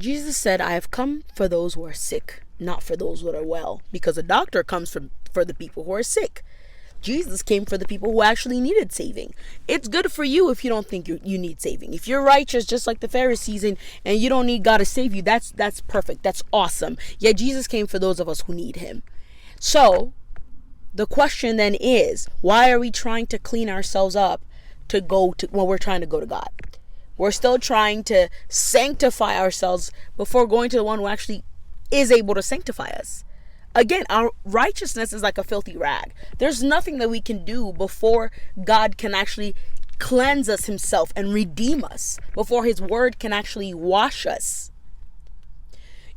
Jesus said, I have come for those who are sick, not for those who are well. Because a doctor comes for the people who are sick. Jesus came for the people who actually needed saving. It's good for you if you don't think you need saving. If you're righteous, just like the Pharisees, and you don't need God to save you, that's perfect. That's awesome. Yet Jesus came for those of us who need him. So, the question then is, why are we trying to clean ourselves up to go to when we're trying to go to God? We're still trying to sanctify ourselves before going to the one who actually is able to sanctify us. Again, our righteousness is like a filthy rag. There's nothing that we can do before God can actually cleanse us himself and redeem us, before his word can actually wash us.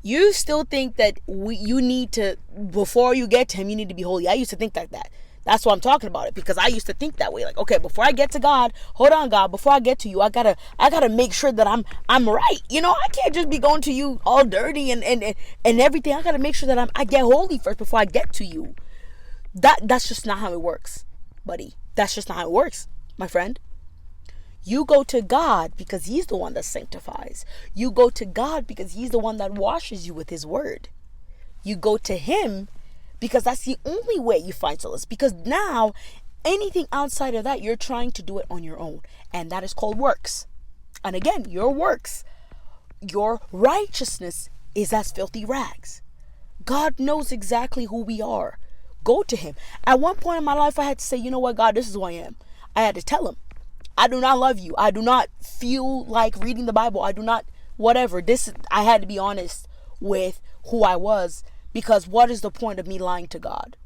You still think that you need to, before you get to him, you need to be holy. I used to think like that. That's why I'm talking about it, because I used to think that way. Like, okay, before I get to God, hold on, God, before I get to you, I gotta make sure that I'm right. I can't just be going to you all dirty and everything. I gotta make sure that I get holy first before I get to you. That's just not how it works, buddy. That's just not how it works, my friend. You go to God because he's the one that sanctifies. You go to God because he's the one that washes you with his word. You go to him because that's the only way you find solace. Because now, anything outside of that, you're trying to do it on your own. And that is called works. And again, your works, your righteousness is as filthy rags. God knows exactly who we are. Go to him. At one point in my life, I had to say, you know what, God, this is who I am. I had to tell him, I do not love you. I do not feel like reading the Bible. I do not, whatever. I had to be honest with who I was. Because what is the point of me lying to God?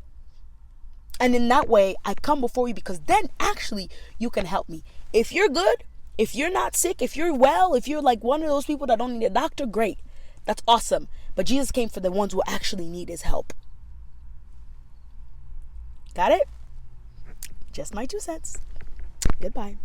And in that way, I come before you because then actually you can help me. If you're good, if you're not sick, if you're well, if you're like one of those people that don't need a doctor, great. That's awesome. But Jesus came for the ones who actually need his help. Got it? Just my 2 cents. Goodbye.